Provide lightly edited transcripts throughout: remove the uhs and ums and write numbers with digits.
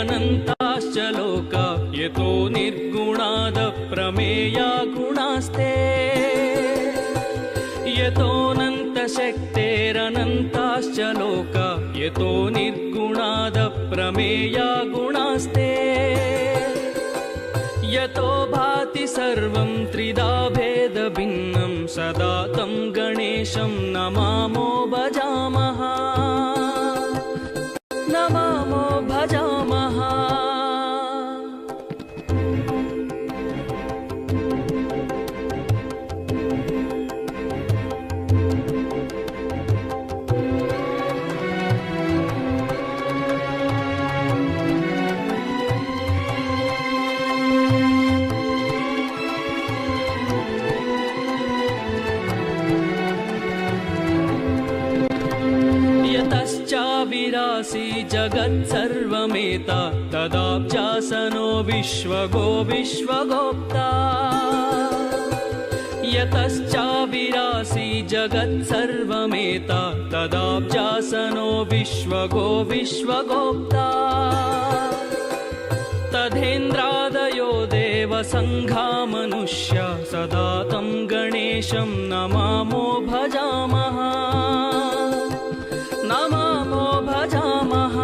शक्तेरनन्ताश्च लोका यतो निर्गुणादप्रमेया गुणास्ते यतोऽनन्तशक्तेरनन्ताश्च लोका यतो निर्गुणादप्रमेया गुणास्ते यतो भाति सर्वं त्रिधा भेदभिन्नं सदा तं गणेशं नमामो भजामः नमामो भजामः। यतश्चाविरासि जगत्सर्वमेता तदाब्जासनो विश्वगो विश्वगोप्ता यतश्चाविरासि जगत्सर्वमेता तदाब्जासनो विश्वगो विश्वगोप्ता तथेन्द्रादयो देवसङ्घा मनुष्या सदा तं गणेशं नमामो भजामः नमामो भजामः।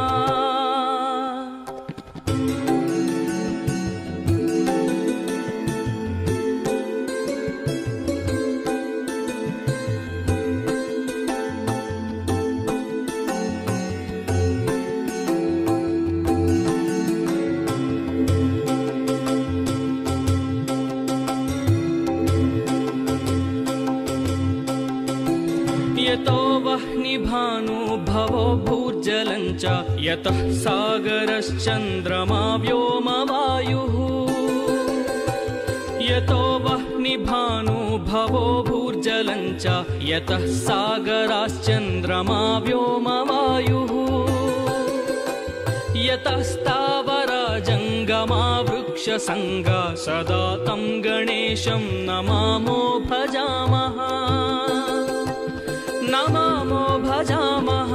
यतो वह्निभानुभवो भूर्जलञ्च यतः सागरश्चन्द्रमा व्योमवायुः यतो वह्निभानुभवो भूर्जलञ्च यतः सागराश्चन्द्रमा व्योमवायुः यतः स्थावरा जङ्गमा वृक्षसङ्गा सदा तं गणेशं नमामो भजामः नमामो भजामः।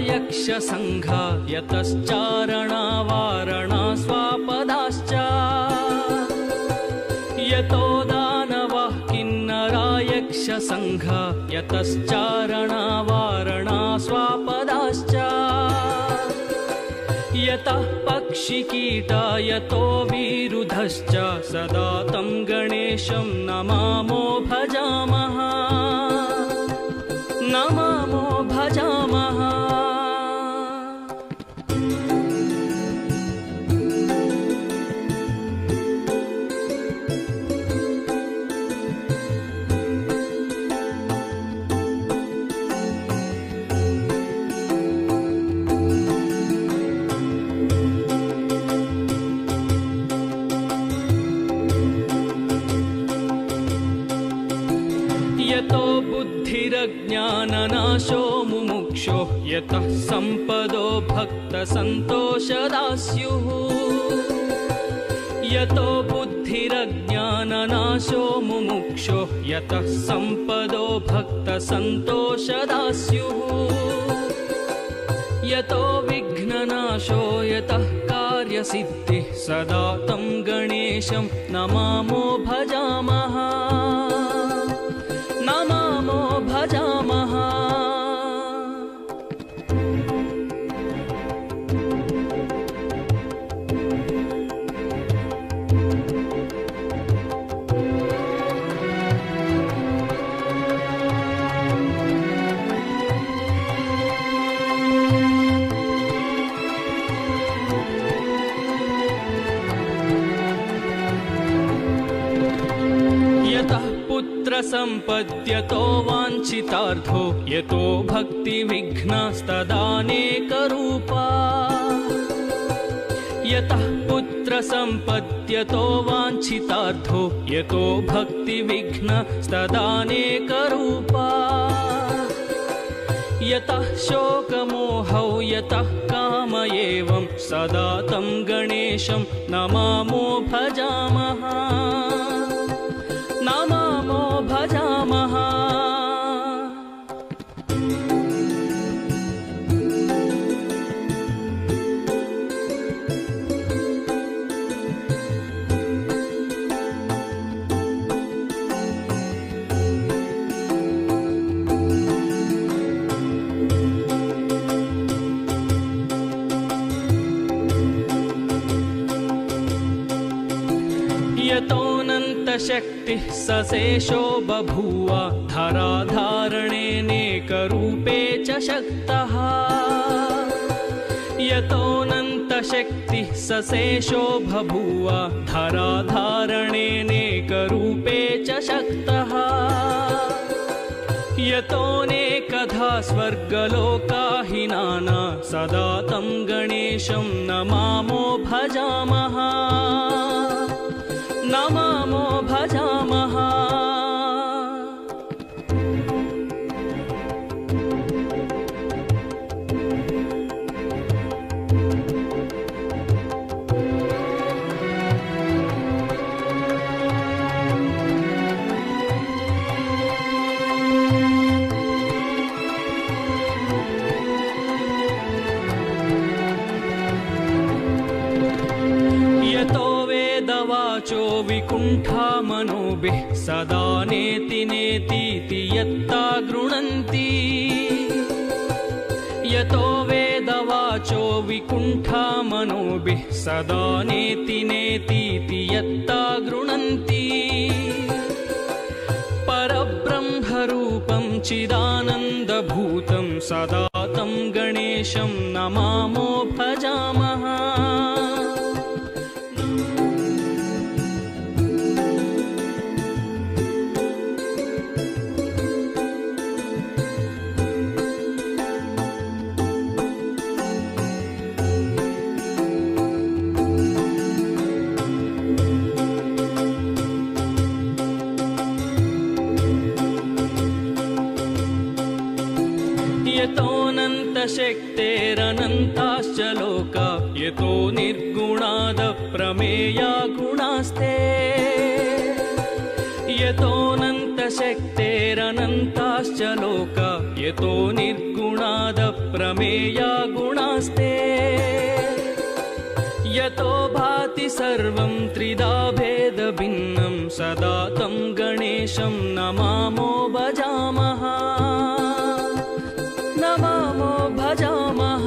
यक्षसङ्घा यतश्चारणा वारणा स्वापदाश्च यतो दानवः किन्नरा यक्षसङ्घा यतश्चारणा वारणा स्वापदाश्च यतः पक्षिकीटा यतो विरुधश्च सदा तं गणेशं नमामो भजामः नमामो भजामः। यतो बुद्धिरज्ञाननाशो मुमुक्षो यतः सम्पदो भक्तसन्तोषदा स्युः यतो बुद्धिरज्ञाननाशो मुमुक्षो यतः सम्पदो भक्तसन्तोषदा स्युः यतो विघ्ननाशो यतः कार्यसिद्धिः सदा तं गणेशं नमामो भजामः नमामो भजामः। संपद्यतो वाञ्छितार्थो यतो भक्तिविघ्नास्तदानेकरूपा यतः पुत्र प्रसम्पद्यतो वाञ्छितार्थो यतो भक्तिविघ्नस्तदानेकरूपा यतः शोकमोहौ यतः काम एवं सदा तं गणेशं नमामो भजामः नमामो भजामः। यतोऽनन्तशक्तिः सशेषो बभूव धराधारणेनेकरूपे च शक्तः यतोऽनन्तशक्तिः सशेषो बभूव धराधारणेनेकरूपे च शक्तः यतोऽनेकधा स्वर्गलोकाहिनाना सदा तं गणेशं नमामो भजामः नमामो भजामः। वाचो विकुण्ठा मनोभिः सदा नेति नेतीति यत्ता गृह्णन्ति यतो वेदवाचो विकुण्ठा मनोभिः सदा नेति नेतीति यत्ता गृह्णन्ति परब्रह्मरूपं चिदानन्दभूतं सदा तं गणेशं नमामो भजामः यतोऽनन्तशक्तेरनन्ताश्च लोका यतो निर्गुणादप्रमेया गुणास्ते यतोऽनन्तशक्तेरनन्ताश्च लोका यतो निर्गुणादप्रमेया गुणास्ते यतो भाति सर्वं त्रिधा भेदभिन्नं सदा तं गणेशं नमामो भजामः नमामो भजामः।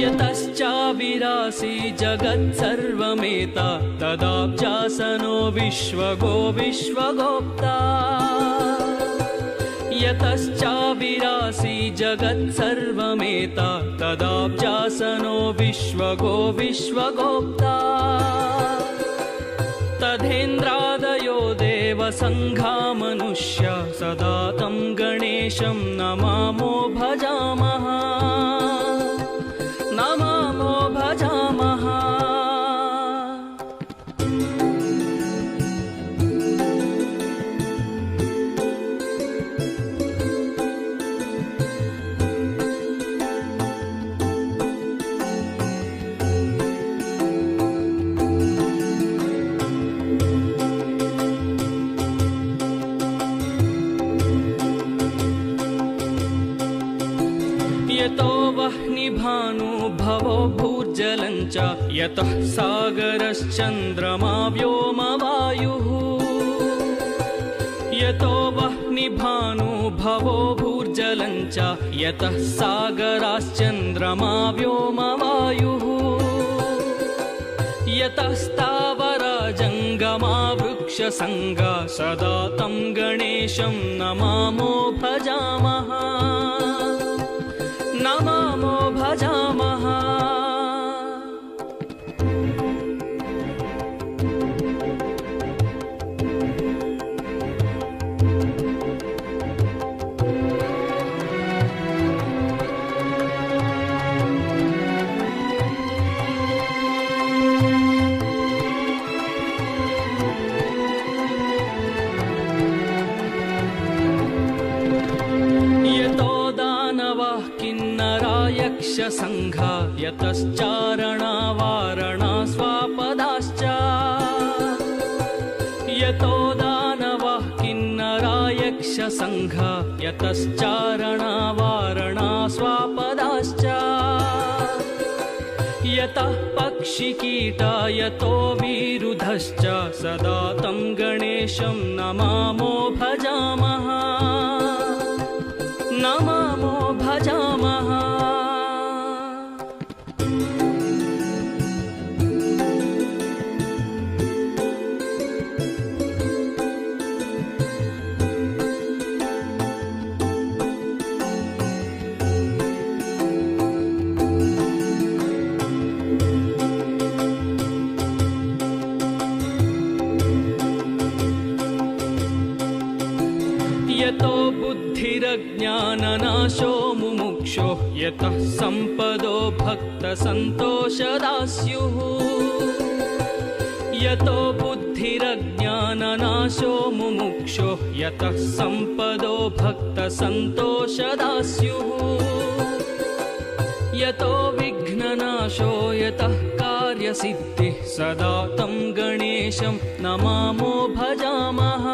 यतश्चाविरासि जगत्सर्वमेता तदाब्जासनो विश्वगो विश्वगोप्ता यतश्चाविरासि जगत्सर्वमेता तदाब्जासनो विश्वगो विश्वगोप्ता तथेन्द्रादयो देवसङ्घा मनुष्या सदा तं गणेशं नमामो भजामः नमामो भजामः। यतो वह्निभानुभवो भूर्जलञ्च यतः सागरश्चन्द्रमा व्योमवायुः यतो वह्निभानुभवो भूर्जलञ्च यतः सागराश्चन्द्रमा व्योमवायुः यतः स्थावरा जङ्गमा वृक्ष यक्षसङ्घा सदा तं गणेशं नमामो भजामः नमामो भजामः। यक्षसङ्घा यतश्चारणा वारणा स्वापदाश्च यतो दानवः किन्नरा यक्षसङ्घा यतश्चारणा वारणा स्वापदाश्च यतः पक्षिकीटा यतो विरुधश्च सदा तं गणेशं नमामो भजामः नमामो भजामः। यतो बुद्धिरज्ञाननाशो मुमुक्षो यतः सम्पदो भक्तसन्तोषदा स्युः यतो बुद्धिरज्ञाननाशो मुमुक्षो यतः सम्पदो भक्तसन्तोषदा स्युः यतो विघ्ननाशो यतः कार्यसिद्धिः सदा तं गणेशं नमामो भजामः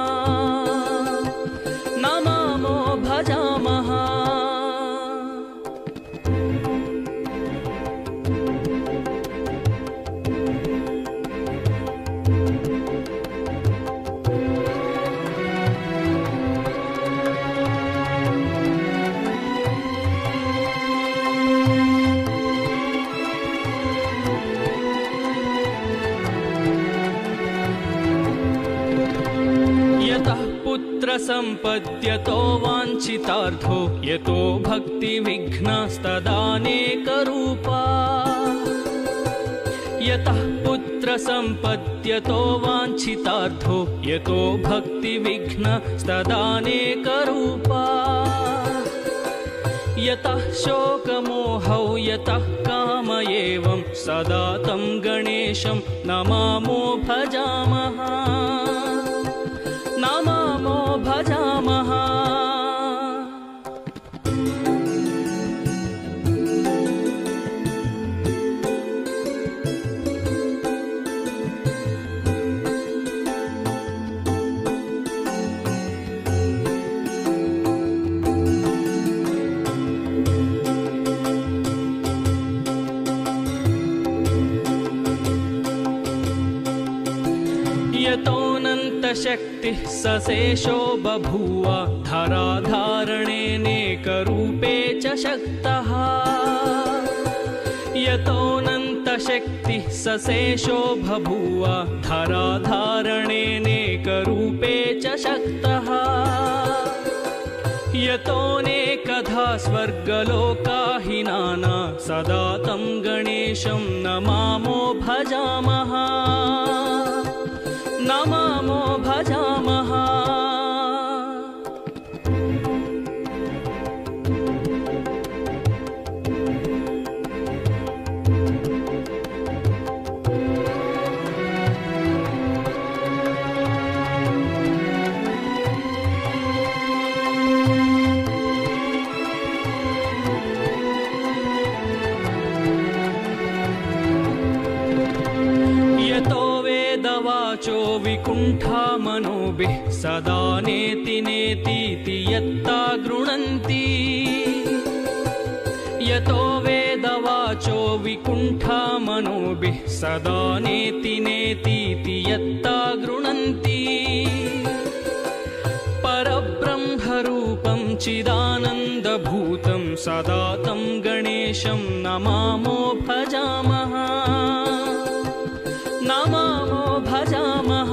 नमामो भजामः। यतः पुत्रसम्पद्यतो वाञ्छितार्थो यतो भक्तिविघ्नस्तदानेकरूपा यतः पुत्रसम्पद्यतो वाञ्छितार्थो यतो भक्तिविघ्नस्तदानेकरूपा यतः शोकमोहौ यतः काम एवं सदा तं गणेशं नमामो भजामः नमामो भजामः। यतोऽनन्तशक्तिः सशेषो बभूव धराधारणेनेकरूपे च शक्तः यतोऽनन्तशक्तिः सशेषो बभूव धराधारणेनेकरूपे च शक्तः यतोऽनेकधा स्वर्गलोकाहिनाना सदा तं गणेशं नमामो भजामः नमामो भजामः। वाचो विकुण्ठा मनोभिः सदा नेति नेतीति यत्ता गृह्णन्ति यतो वेदवाचो विकुण्ठा मनोभिः सदा नेति नेतीति यत्ता गृह्णन्ति परब्रह्मरूपं चिदानन्दभूतं सदा तं गणेशं नमामो भजामः नमामो भजामः।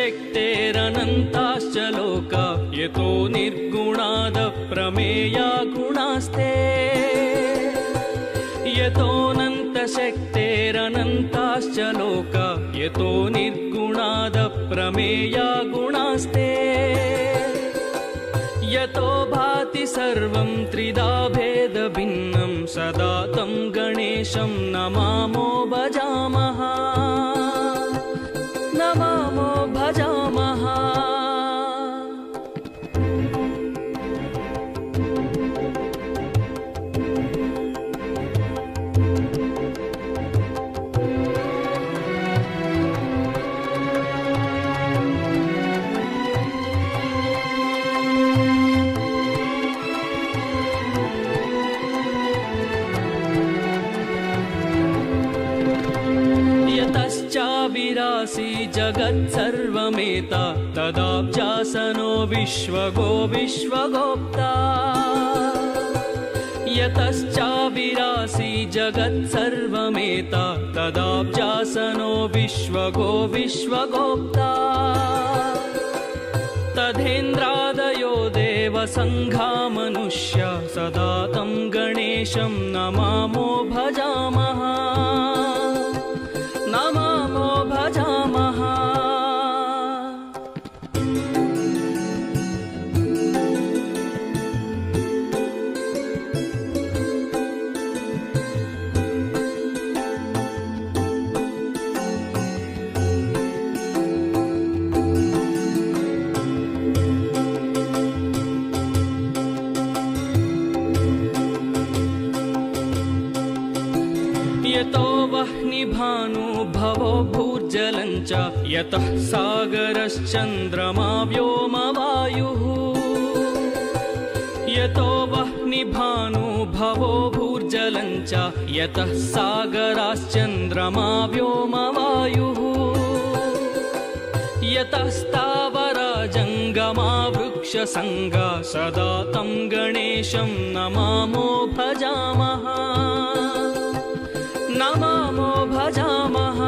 शक्तेरनन्ताश्च लोका यतो निर्गुणादप्रमेया गुणास्ते यतोऽनन्तशक्तेरनन्ताश्च लोका यतो निर्गुणादप्रमेया गुणास्ते यतो भाति सर्वं त्रिधा भेदभिन्नं सदा तं गणेशं नमामो भजामः नमामो भजामः। यतश्चाविरासि जगत्सर्वमेता तदाब्जासनो विश्वगो विश्वगोप्ता यतश्चाविरासि जगत्सर्वमेता तदाब्जासनो विश्वगो विश्वगोप्ता तथेन्द्रादयो देवसङ्घा मनुष्या सदा तं गणेशं नमामो भजामः नमामो भजामः। यतो वह्निभानुभवो भूर्जलञ्च यतः सागरश्चन्द्रमा व्योमवायुः यतो वह्निभानुभवो भूर्जलञ्च यतः सागराश्चन्द्रमा व्योमवायुः यतस्तावरा जङ्गमा वृक्षसङ्गा सदा तं गणेशं नमामो भजामः नमामो भजामः।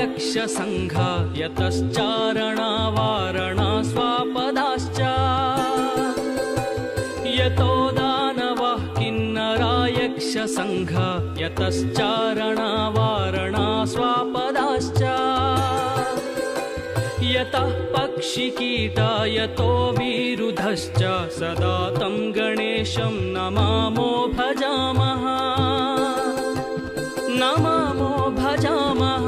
यक्षसङ्घा यतश्चारणा वारणा स्वापदाश्च यतो दानवः किन्नरा यक्षसङ्घा यतश्चारणा वारणा स्वापदाश्च यतः पक्षिकीटा यतो विरुधश्च सदा तं गणेशं नमामो भजामः नमामो भजामः।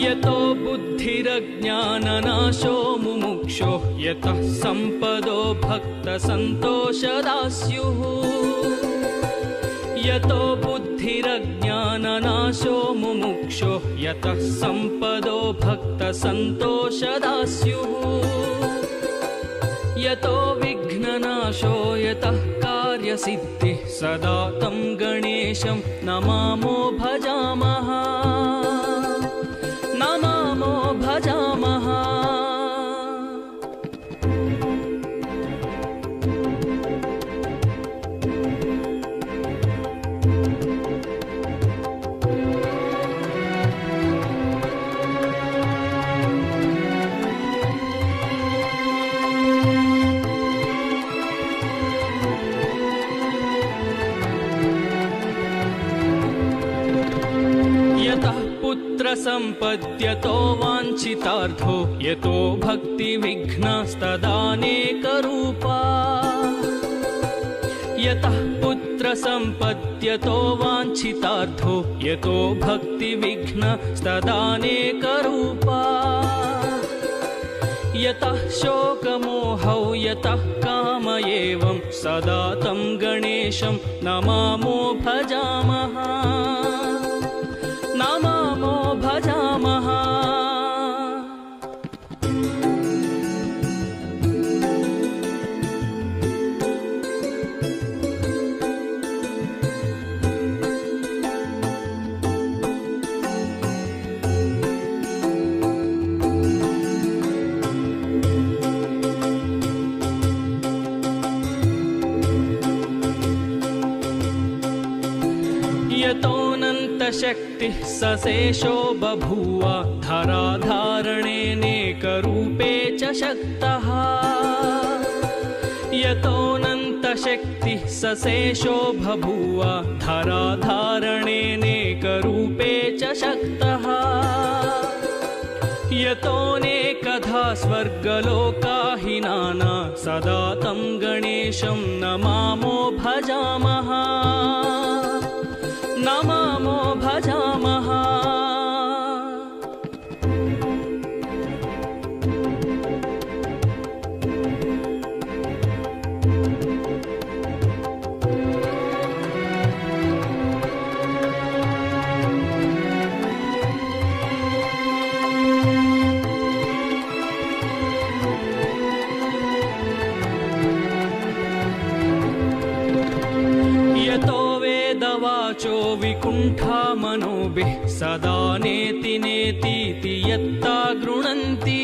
यतो बुद्धिरज्ञाननाशो मुमुक्षो यतः सम्पदो भक्तसन्तोषदा स्युः यतो बुद्धिरज्ञाननाशो मुमुक्षो यतः सम्पदो भक्तसन्तोषदा स्युः यतो विघ्ननाशो यतः कार्यसिद्धिः सदा तं गणेशं नमामो भजामः नमामो भजामः। संपद्यतो वाञ्छितार्थो यतो भक्तिविघ्नस्तदानेकरूपा यतः पुत्र पुत्रसम्पद्यतो वाञ्छितार्थो यतो भक्तिविघ्नस्तदानेकरूपा यतः शोकमोहौ यतः काम एवं सदा तं गणेशं नमामो भजामः नमामो भजामः। यतोऽनन्तशक्तिः सशेषो बभूव धराधारणेनेकरूपे च शक्तः यतोऽनन्तशक्तिः सशेषो बभूव धराधारणेनेकरूपे च शक्तः यतोऽनेकधा स्वर्गलोकाहिनाना सदा तं गणेशं नमामो भजामः नमामो भजामः। यतो वेदवाचो विकुण्ठा मनोभिः सदा नेति नेतीति यत्ता गृह्णन्ति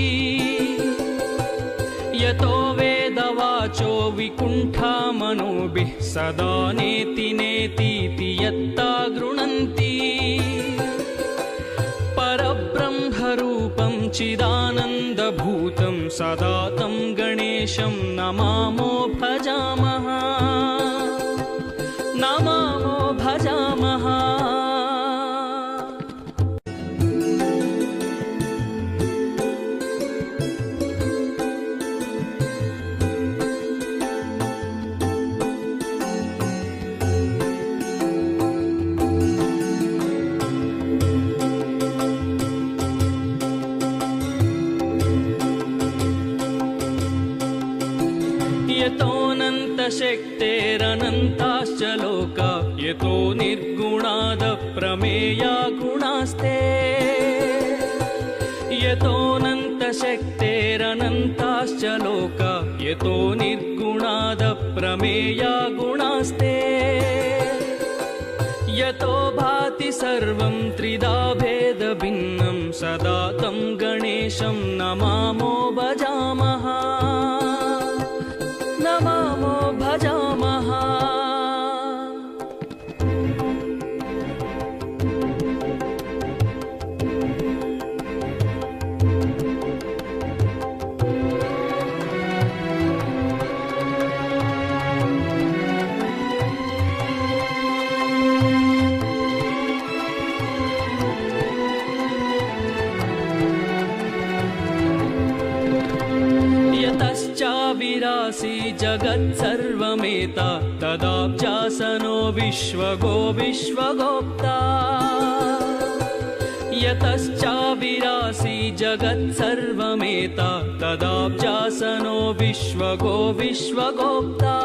यतो वेदवाचो विकुण्ठा मनोभिः सदा नेति नेतीति यत्ता गृह्णन्ति परब्रह्मरूपं चिदानन्दभूतं सदा तं गणेशं नमामो भजामः नमामो भजामः। यतोऽनन्तशक्तेरनन्ताश्च लोका यतो निर्गुणादप्रमेया गुणास्ते यतोऽनन्तशक्तेरनन्ताश्च लोका यतो निर्गुणादप्रमेया गुणास्ते यतो भाति सर्वं त्रिधा भेदभिन्नं सदा तं गणेशं नमामो भजामः नमामो भजामः। यतश्चाविरासि जगत्सर्वमेता तदाब्जासनो विश्वगो विश्वगोप्ता यतश्चाविरासि जगत्सर्वमेता तदाब्जासनो विश्वगो विश्वगोप्ता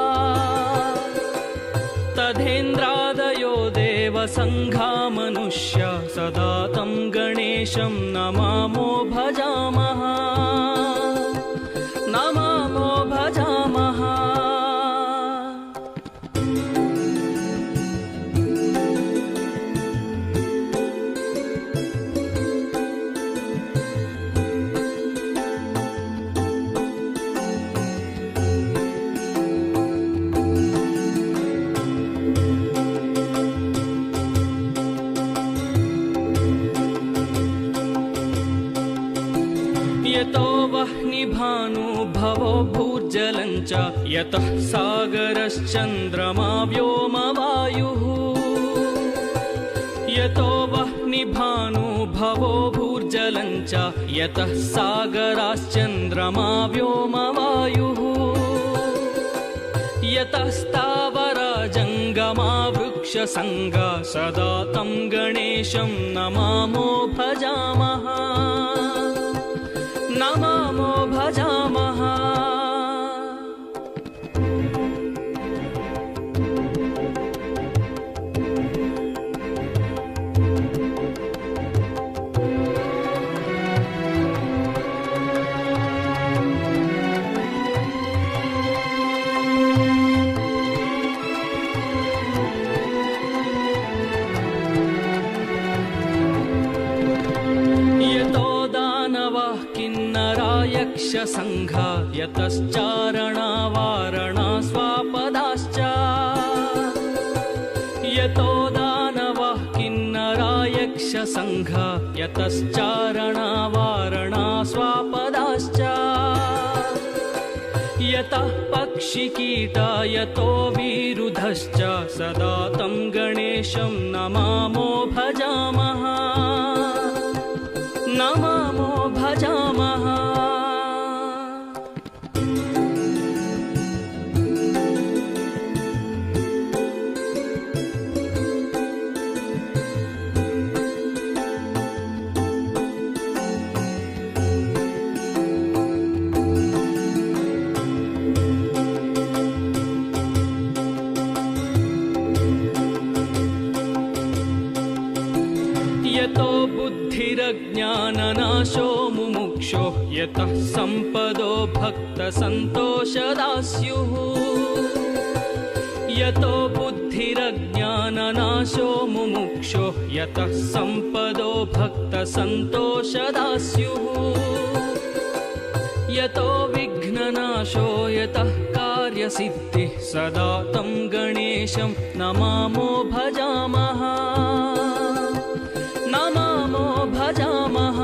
तथेन्द्रादयो देवसङ्घा मनुष्या सदा तं गणेशं नमामो भजामः नमामो भजामः। यतो वह्निभानुभवो भूर्जलञ्च यतः सागरश्चन्द्रमा व्योमवायुः यतो वह्निभानुभवो भूर्जलञ्च यतः सागराश्चन्द्रमा व्योमवायुः यतस्तावरा जङ्गा रमा वृक्षसङ्गा सदा तं गणेशं नमामो भजामः नमामो भजामः। यक्षसङ्घा यतश्चारणा वारणा स्वापदाश्च यतो दानवः किन्नरा यक्षसङ्घा यतश्चारणा वारणा स्वापदाश्च यतः पक्षिकीटा यतो विरुधश्च सदा तं गणेशं नमामो भजामः नमामो भजामः। यतो बुद्धिरज्ञाननाशो मुमुक्षो यतः सम्पदो भक्तसन्तोषदास्युः यतो बुद्धिरज्ञाननाशो मुमुक्षो यतः सम्पदो भक्तसन्तोषदास्युः यतो विघ्ननाशो यतः कार्यसिद्धिः सदा तं गणेशं नमामो भजामः नमामो भजामः।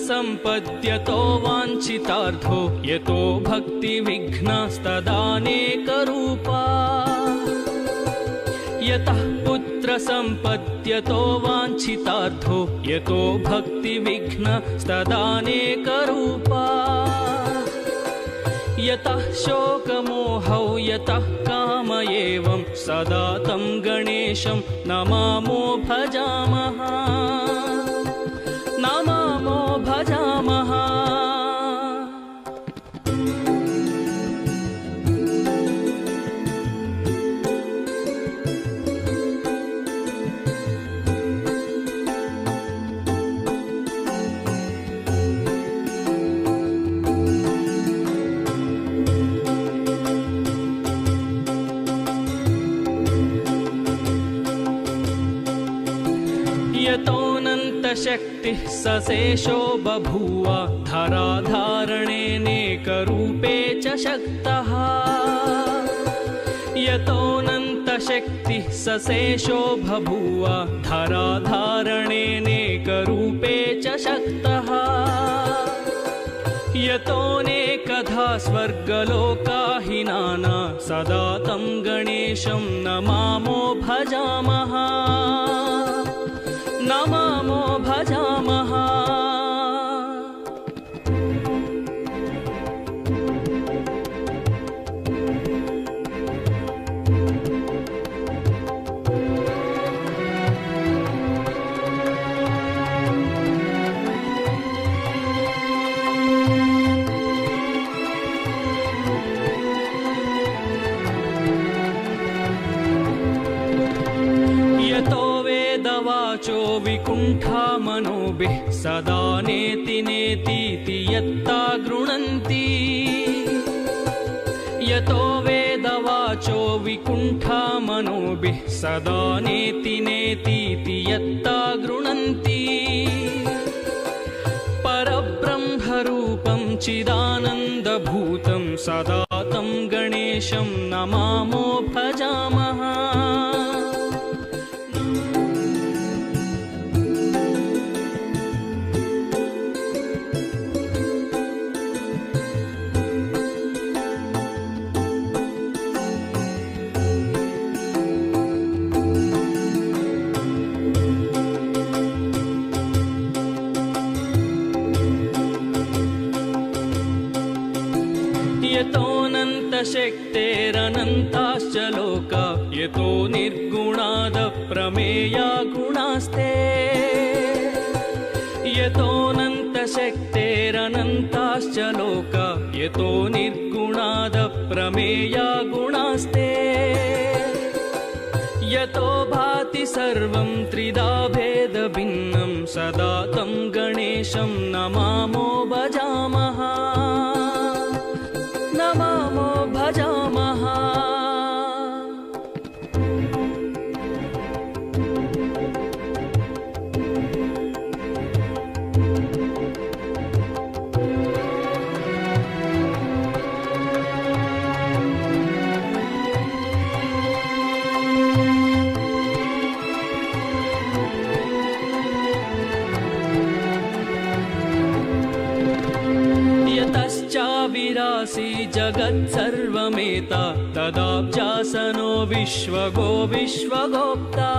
सम्पद्यतो वाञ्छितार्थो यतो भक्तिविघ्नस्तदानेकरूपा यतः पुत्रसम्पद्यतो वाञ्छितार्थो यतो भक्तिविघ्नस्तदानेकरूपा यतः शोकमोहौ यतः काम एवं सदा तं गणेशं नमामो भजामः नमामो भजामः। यतोऽनन्तशक्तिः सशेषो बभूव धराधारणेनेकरूपे च शक्तः यतोऽनन्तशक्तिः सशेषो बभूव धराधारणेनेकरूपे च शक्तः यतोऽनेकधा स्वर्गलोकाहिनाना सदा तं गणेशं नमामो भजामः नमामो भजामः। वाचो विकुण्ठा मनोभिः सदा नेति नेतीति यत्ता गृह्णन्ति यतो वेदवाचो विकुण्ठा मनोभिः सदा नेति नेतीति यत्ता गृह्णन्ति परब्रह्मरूपं चिदानन्दभूतं सदा तं गणेशं नमामो भजामः यतोऽनन्तशक्तेरनन्ताश्च लोका यतो निर्गुणादप्रमेया गुणास्ते यतोऽनन्तशक्तेरनन्ताश्च लोका यतो निर्गुणादप्रमेया गुणास्ते यतो भाति सर्वं त्रिधा भेदभिन्नं सदा तं गणेशं नमामो भजामः नमामो भजामः। यतश्चाविरासि जगत्सर्वमेता तदाब्जासनो विश्वगो विश्वगोप्ता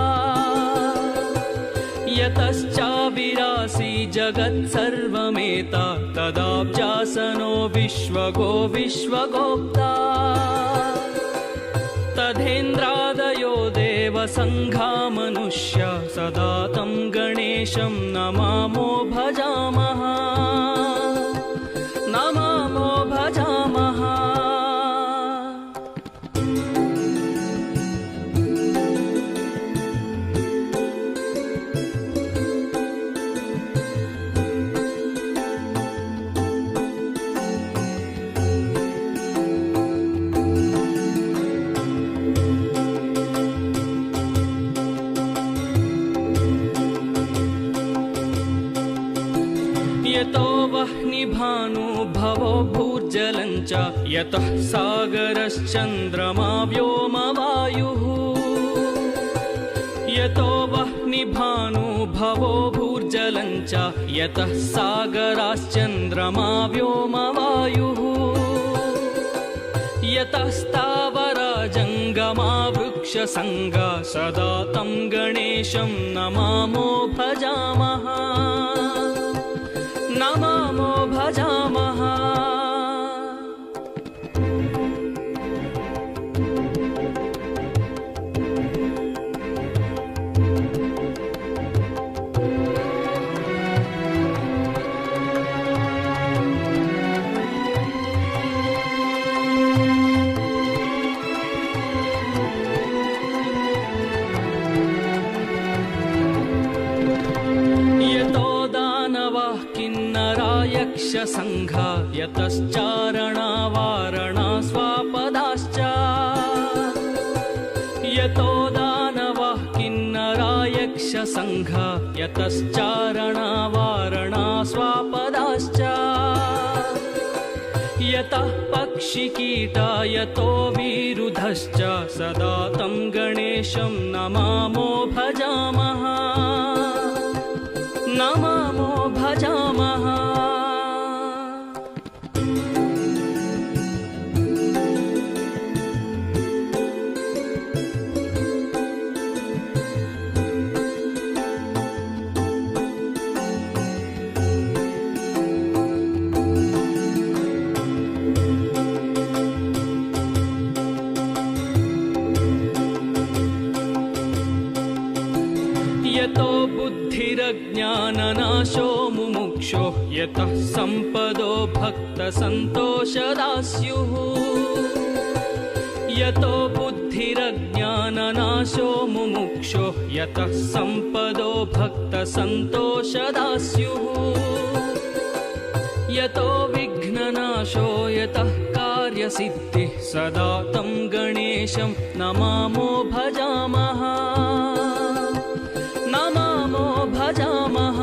यतश्चाविरासि जगत्सर्वमेता तदाब्जासनो विश्वगो विश्वगोप्ता तथेन्द्रादयो देवसङ्घा मनुष्या सदा तं गणेशं नमामो भजामः नमामो भजामः। यतो वह्निभानुभवो भूर्जलञ्च यतः सागरश्चन्द्रमा व्योमवायुः यतो वह्निभानुभवो भूर्जलञ्च यतः सागराश्चन्द्रमा व्योमवायुः यतस्तावरा जङ्गमा वृक्षसङ्गा सदा तं गणेशं नमामो भजामः नमामो भजामः। यक्षसङ्घा यतश्चारणा वारणा स्वापदाश्च यतो दानवः किन्नरा यक्षसङ्घा यतश्चारणा वारणा स्वापदाश्च यतः पक्षिकीटा यतो विरुधश्च सदा तं गणेशं नमामो भजामः नमामो भजामः। यतो बुद्धिरज्ञाननाशो मुमुक्षो यतः सम्पदो भक्तसन्तोषदा स्युः यतो बुद्धिरज्ञाननाशो मुमुक्षो यतः सम्पदो भक्तसन्तोषदा स्युः यतो विघ्ननाशो यतः कार्यसिद्धिः सदा तं गणेशं नमामो भजामः नमामो भजामः।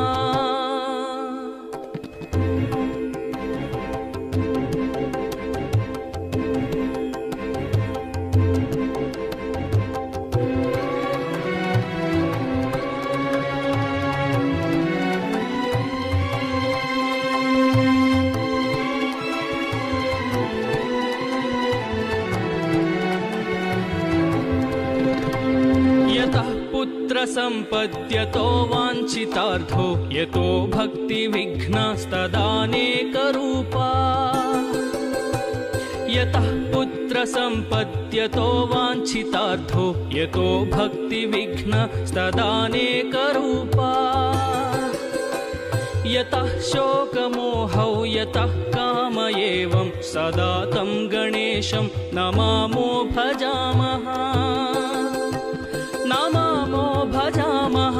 संपद्यतो वाञ्छितार्थो यतो भक्तिविघ्नास्तदानेकरूपा यतः पुत्रसम्पद्यतो वाञ्छितार्थो यतो भक्तिविघ्नस्तदानेकरूपा यतः शोकमोहौ यतः काम एवं सदा तं गणेशं नमामो भजामः नमामो भजामः।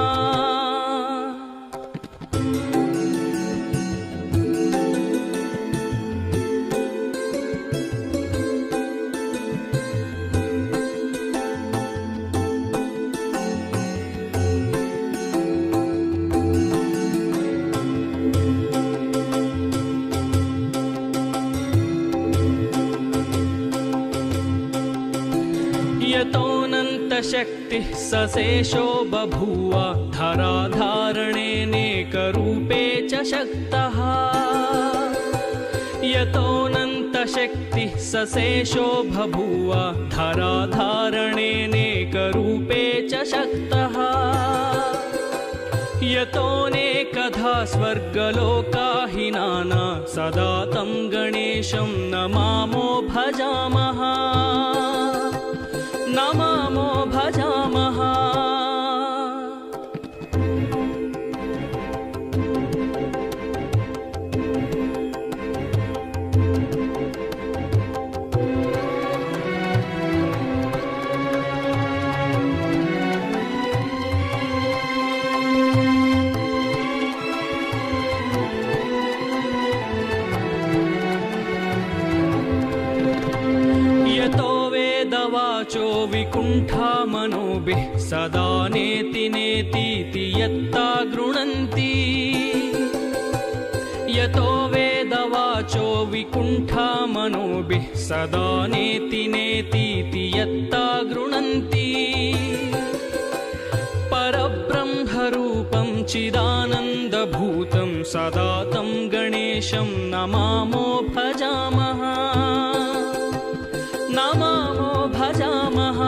यतोऽनन्तशक्तिः सशेषो बभूव धराधारणेनेकरूपे च शक्तः यतोऽनन्तशक्तिः सशेषो बभूव धराधारणेनेकरूपे च शक्तः यतोऽनेकधा स्वर्गलोकाहिनाना सदा तं गणेशं नमामो भजामः नमामो भजामः। वेदवाचो विकुण्ठा मनोभिः सदा नेति नेतीति यत्ता गृह्णन्ति यतो वेदवाचो विकुण्ठा मनोभिः सदा नेति नेतीति यत्ता गृह्णन्ति परब्रह्मरूपं चिदानन्दभूतं सदा तं गणेशं नमामो भजामः नमामो भजामः।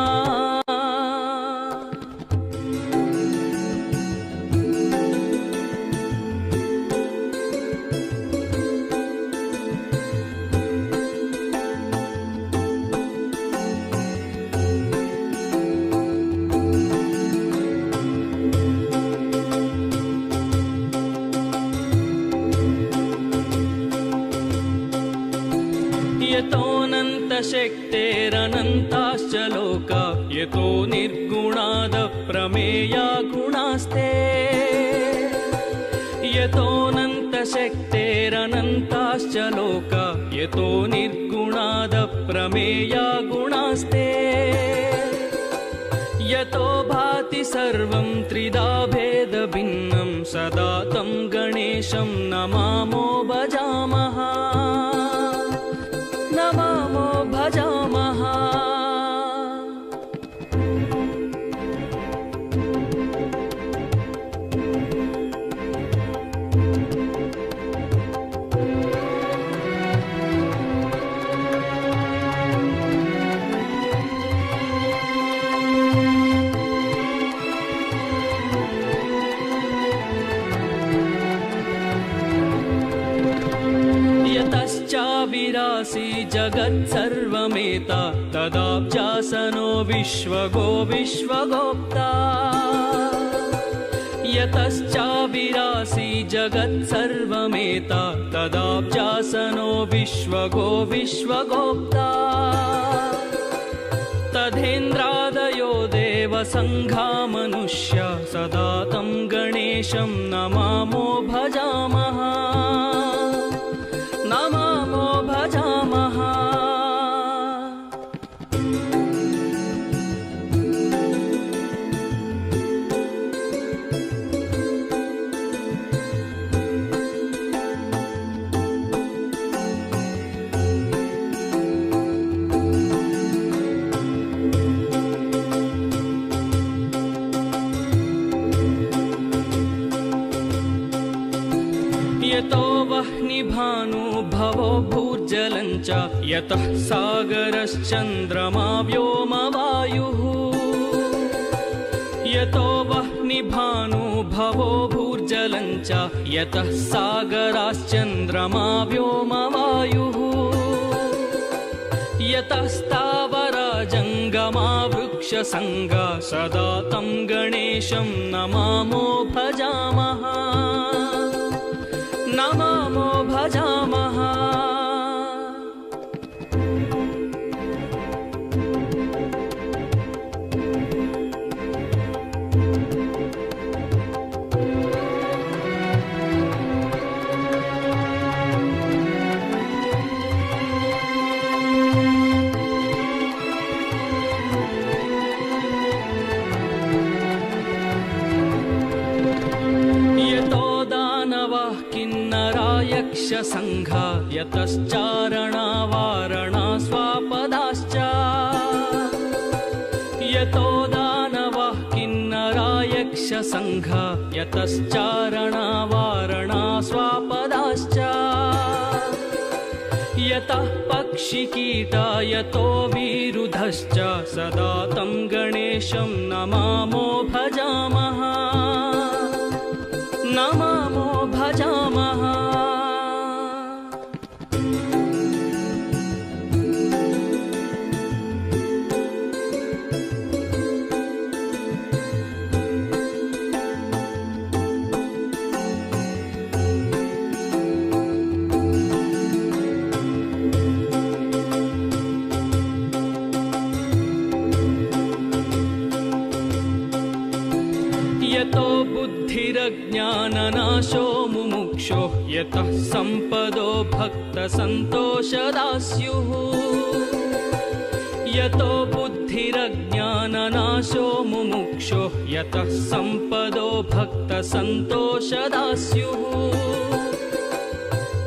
यतोऽनन्तशक्तेरनन्ताश्च लोका यतो निर्गुणादप्रमेया गुणास्ते यतोऽनन्तशक्तेरनन्ताश्च लोका यतो निर्गुणादप्रमेया गुणास्ते यतो भाति सर्वं त्रिधा भेदभिन्नं सदा तं गणेशं नमामो भजामः नमामो भजामः। यतश्चाविरासि जगत्सर्वमेता तदाब्जासनो विश्वगो विश्वगोप्ता यतश्चाविरासि जगत्सर्वमेता तदाब्जासनो विश्वगो विश्वगोप्ता तथेन्द्रादयो देवसङ्घा मनुष्या सदा तं गणेशं नमामो भजामः नमामो भजामः। यतो वह्निभानुभवो भूर्जलञ्च यतः सागरश्चन्द्रमा व्योमवायुः यतो वह्निभानुभवो भूर्जलञ्च यतः सागराश्चन्द्रमा व्योमवायुः यतस्तावरा जङ्गमा वृक्षसङ्गा सदा तं गणेशं नमामो भजामः नमामो भजामः। यक्षसङ्घा यतश्चारणा वारणा स्वापदाश्च यतो दानवः किन्नरा यक्षसङ्घा यतश्चारणा वारणा स्वापदाश्च यतः पक्षिकीटा यतो विरुधश्च सदा तं गणेशं नमामो भजामः नमामो भजामः। यतो बुद्धिरज्ञाननाशो मुमुक्षो यतः सम्पदो भक्तसन्तोषदा स्युः यतो बुद्धिरज्ञाननाशो मुमुक्षो यतः सम्पदो भक्तसन्तोषदा स्युः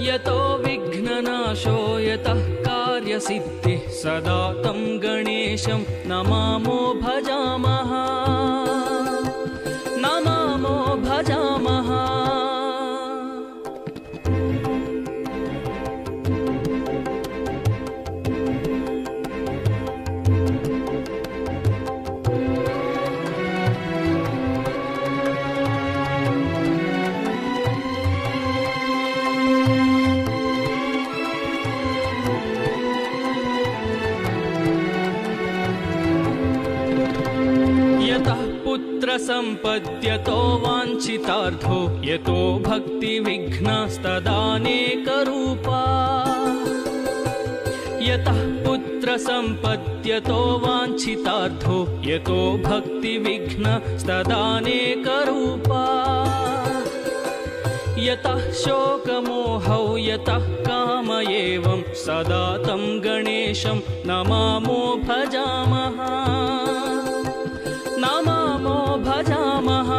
यतो विघ्ननाशो यतः कार्यसिद्धिः सदा तं गणेशं नमामो भजामः नमामो भजामः। पुत्रसम्पद्यतो वाञ्छितार्थो यतो भक्तिविघ्नस्तदानेकरूपा यतः पुत्रसम्पद्यतो वाञ्छितार्थो यतो भक्तिविघ्नस्तदानेकरूपा यतः शोकमोहौ यतः काम एवं सदा तं गणेशं नमामो भजामः नमामो भजामः।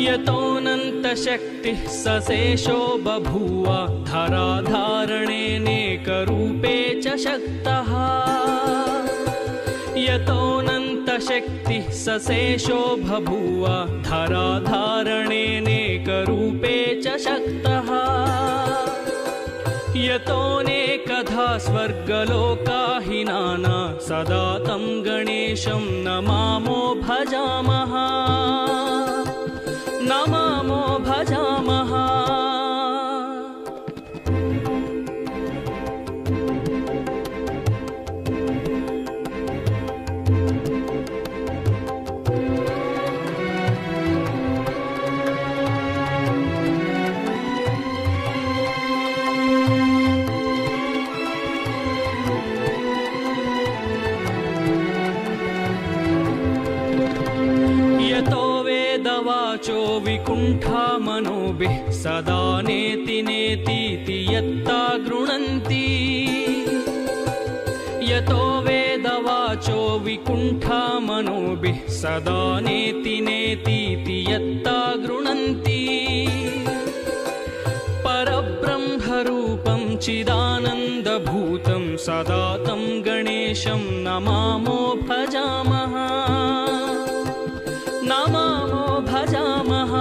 यतोऽनन्तशक्तिः सशेषो बभूव धराधारणेनेकरूपे च शक्तः यतोऽनन्तशक्तिः सशेषो बभूव धराधारणेनेकरूपे च शक्तः यतोऽनेकधा स्वर्गलोकाहिनाना सदा तं गणेशं नमामो भजामः नमामो भजामः। वेदवाचो विकुण्ठा मनोभिः सदा नेति नेतीति यत्ता गृह्णन्ति यतो वेदवाचो विकुण्ठा मनोभिः सदा नेति नेतीति यत्ता गृह्णन्ति परब्रह्मरूपं चिदानन्दभूतं सदा तं गणेशं नमामो भजामः नमामो भजामः